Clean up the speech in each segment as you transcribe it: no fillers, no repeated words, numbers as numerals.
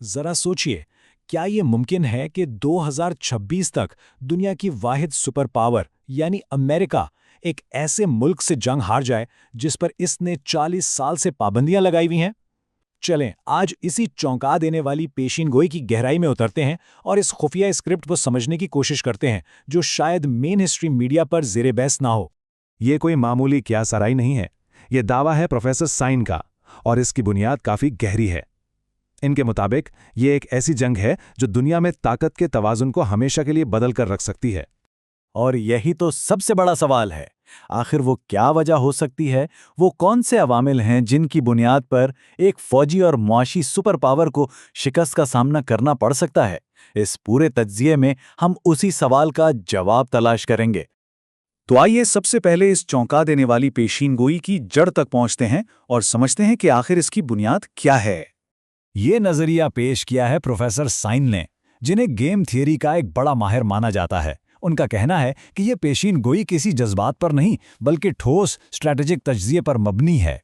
ذرا سوچئے، کیا یہ ممکن ہے کہ 2026 تک دنیا کی واحد سپر پاور یعنی امریکہ ایک ایسے ملک سے جنگ ہار جائے جس پر اس نے 40 سال سے پابندیاں لگائی ہوئی ہیں؟ چلیں آج اسی چونکا دینے والی پیشین گوئی کی گہرائی میں اترتے ہیں اور اس خفیہ اسکرپٹ کو سمجھنے کی کوشش کرتے ہیں جو شاید مین ہسٹری میڈیا پر زیر بحث نہ ہو۔ یہ کوئی معمولی کیا سرائی نہیں ہے، یہ دعویٰ ہے پروفیسر سائن کا، اور اس کی بنیاد کافی گہری ہے۔ ان کے مطابق یہ ایک ایسی جنگ ہے جو دنیا میں طاقت کے توازن کو ہمیشہ کے لیے بدل کر رکھ سکتی ہے۔ اور یہی تو سب سے بڑا سوال ہے، آخر وہ کیا وجہ ہو سکتی ہے؟ وہ کون سے عوامل ہیں جن کی بنیاد پر ایک فوجی اور معاشی سپر پاور کو شکست کا سامنا کرنا پڑ سکتا ہے؟ اس پورے تجزیے میں ہم اسی سوال کا جواب تلاش کریں گے۔ تو آئیے سب سے پہلے اس چونکا دینے والی پیشین گوئی کی جڑ تک پہنچتے ہیں اور سمجھتے ہیں کہ آخر اس کی بنیاد کیا ہے۔ یہ نظریہ پیش کیا ہے پروفیسر سائن نے، جنہیں گیم تھیوری کا ایک بڑا ماہر مانا جاتا ہے۔ ان کا کہنا ہے کہ یہ پیشین گوئی کسی جذبات پر نہیں بلکہ ٹھوس اسٹریٹجک تجزیے پر مبنی ہے۔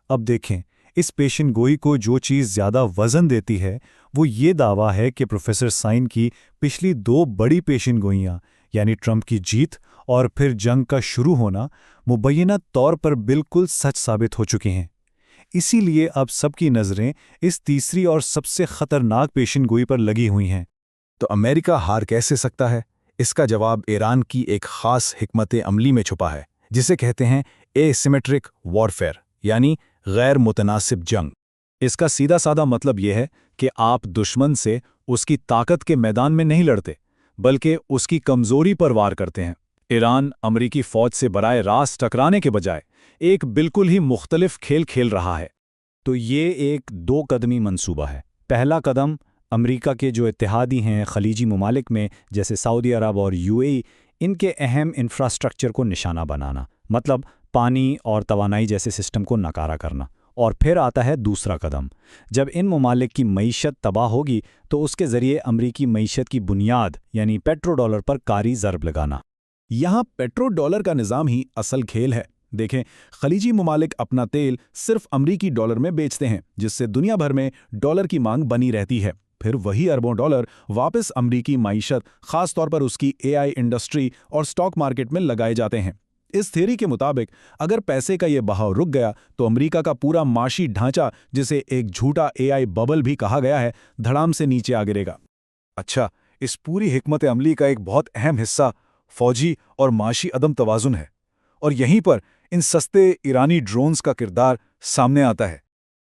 اب دیکھیں، اس پیشین گوئی کو جو چیز زیادہ وزن دیتی ہے وہ یہ دعویٰ ہے کہ پروفیسر سائن کی پچھلی دو بڑی پیشین گوئیاں یعنی ٹرمپ کی جیت اور پھر جنگ کا شروع ہونا مبینہ طور پر بالکل سچ ثابت ہو چکی ہیں۔ اسی لیے اب سب کی نظریں اس تیسری اور سب سے خطرناک پیشین گوئی پر لگی ہوئی ہیں۔ تو امریکہ ہار کیسے سکتا ہے؟ اس کا جواب ایران کی ایک خاص حکمت عملی میں چھپا ہے، جسے کہتے ہیں اے سیمیٹرک وارفیئر، یعنی غیر متناسب جنگ۔ اس کا سیدھا سادہ مطلب یہ ہے کہ آپ دشمن سے اس کی طاقت کے میدان میں نہیں لڑتے بلکہ اس کی کمزوری پر وار کرتے ہیں۔ ایران امریکی فوج سے براہ راست ٹکرانے کے بجائے ایک بالکل ہی مختلف کھیل کھیل رہا ہے۔ تو یہ ایک دو قدمی منصوبہ ہے۔ پہلا قدم امریکہ کے جو اتحادی ہیں خلیجی ممالک میں جیسے سعودی عرب اور UAE، ان کے اہم انفراسٹرکچر کو نشانہ بنانا، مطلب پانی اور توانائی جیسے سسٹم کو ناکارہ کرنا۔ اور پھر آتا ہے دوسرا قدم، جب ان ممالک کی معیشت تباہ ہوگی تو اس کے ذریعے امریکی معیشت کی بنیاد یعنی پیٹرو ڈالر پر کاری ضرب لگانا۔ یہاں پیٹرو ڈالر کا نظام ہی اصل کھیل ہے۔ دیکھیں، خلیجی ممالک اپنا تیل صرف امریکی ڈالر میں بیچتے ہیں، جس سے دنیا بھر میں ڈالر کی مانگ بنی رہتی ہے۔ پھر وہی اربوں ڈالر واپس امریکی معیشت، خاص طور پر اس کی AI انڈسٹری اور سٹاک مارکیٹ میں لگائے جاتے ہیں۔ اس تھیوری کے مطابق اگر پیسے کا یہ بہاؤ رک گیا تو امریکہ کا پورا معاشی ڈھانچہ، جسے ایک جھوٹا AI ببل بھی کہا گیا ہے، دھڑام سے نیچے آ گرے گا۔ اچھا، اس پوری حکمت عملی کا ایک بہت اہم حصہ فوجی اور معاشی عدم توازن ہے، اور یہیں پر ان سستے ایرانی ڈرونز کا کردار سامنے آتا ہے۔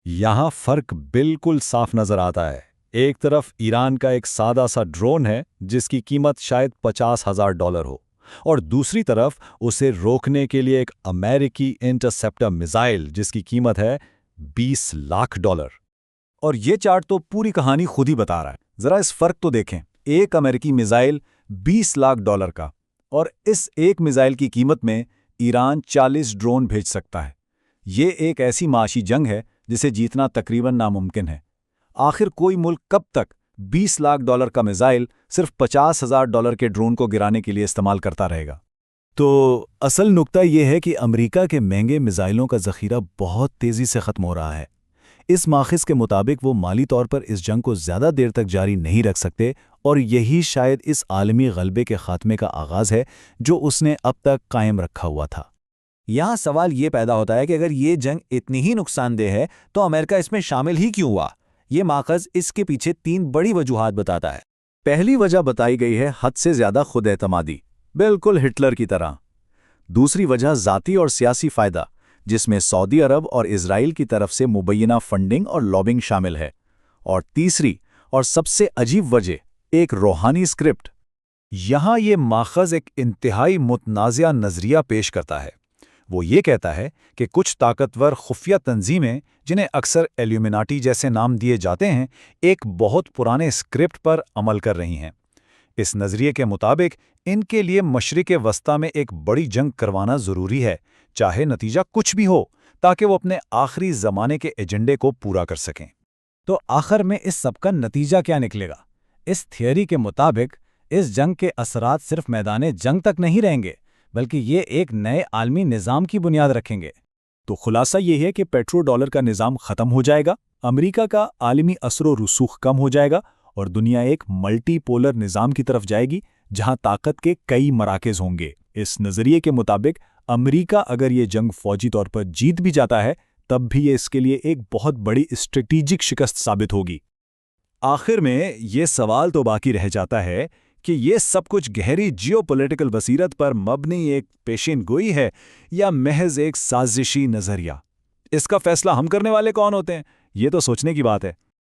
یہاں فرق بالکل صاف نظر آتا ہے۔ ایک طرف ایران کا ایک سادہ سا ڈرون ہے جس کی قیمت شاید $50,000 ہو، اور دوسری طرف اسے روکنے کے لیے ایک امریکی انٹرسیپٹر میزائل جس کی قیمت ہے $20 لاکھ۔ اور یہ چارٹ تو پوری کہانی خود ہی بتا رہا ہے۔ ذرا اس فرق تو دیکھیں، ایک امریکی میزائل $20 لاکھ کا، اور اس ایک میزائل کی قیمت میں ایران 40 ڈرون بھیج سکتا ہے۔ یہ ایک ایسی معاشی جنگ ہے جسے جیتنا تقریباً ناممکن ہے۔ آخر کوئی ملک کب تک $20 لاکھ کا میزائل صرف $50,000 کے ڈرون کو گرانے کے لیے استعمال کرتا رہے گا؟ تو اصل نکتہ یہ ہے کہ امریکہ کے مہنگے میزائلوں کا ذخیرہ بہت تیزی سے ختم ہو رہا ہے۔ اس ماخذ کے مطابق وہ مالی طور پر اس جنگ کو زیادہ دیر تک جاری نہیں رکھ سکتے، اور یہی شاید اس عالمی غلبے کے خاتمے کا آغاز ہے جو اس نے اب تک قائم رکھا ہوا تھا۔ یہاں سوال یہ پیدا ہوتا ہے کہ اگر یہ جنگ اتنی ہی نقصان دہ ہے تو امریکہ اس میں شامل ہی کیوں ہوا؟ یہ ماخذ اس کے پیچھے 3 بڑی وجوہات بتاتا ہے۔ پہلی وجہ بتائی گئی ہے حد سے زیادہ خود اعتمادی، بالکل ہٹلر کی طرح۔ دوسری وجہ ذاتی اور سیاسی فائدہ، جس میں سعودی عرب اور اسرائیل کی طرف سے مبینہ فنڈنگ اور لابنگ شامل ہے۔ اور تیسری اور سب سے عجیب وجہ، ایک روحانی اسکرپٹ۔ یہاں یہ ماخذ ایک انتہائی متنازع نظریہ پیش کرتا ہے۔ وہ یہ کہتا ہے کہ کچھ طاقتور خفیہ تنظیمیں، جنہیں اکثر ایلیومیناٹی جیسے نام دیے جاتے ہیں، ایک بہت پرانے اسکرپٹ پر عمل کر رہی ہیں۔ اس نظریے کے مطابق ان کے لیے مشرق وسطیٰ میں ایک بڑی جنگ کروانا ضروری ہے، چاہے نتیجہ کچھ بھی ہو، تاکہ وہ اپنے آخری زمانے کے ایجنڈے کو پورا کر سکیں۔ تو آخر میں اس سب کا نتیجہ کیا نکلے گا؟ اس تھیوری کے مطابق اس جنگ کے اثرات صرف میدان جنگ تک نہیں رہیں گے، بلکہ یہ ایک نئے عالمی نظام کی بنیاد رکھیں گے۔ تو خلاصہ یہ ہے کہ پیٹرو ڈالر کا نظام ختم ہو جائے گا، امریکہ کا عالمی اثر و رسوخ کم ہو جائے گا اور دنیا ایک ملٹی پولر نظام کی طرف جائے گی جہاں طاقت کے کئی مراکز ہوں گے۔ اس نظریے کے مطابق امریکہ اگر یہ جنگ فوجی طور پر جیت بھی جاتا ہے تب بھی یہ اس کے لیے ایک بہت بڑی اسٹریٹجک شکست ثابت ہوگی۔ آخر میں یہ سوال تو باقی رہ جاتا ہے کہ یہ سب کچھ گہری جیو پولیٹیکل بصیرت پر مبنی ایک پیشین گوئی ہے یا محض ایک سازشی نظریہ؟ اس کا فیصلہ ہم کرنے والے کون ہوتے ہیں؟ یہ تو سوچنے کی بات ہے۔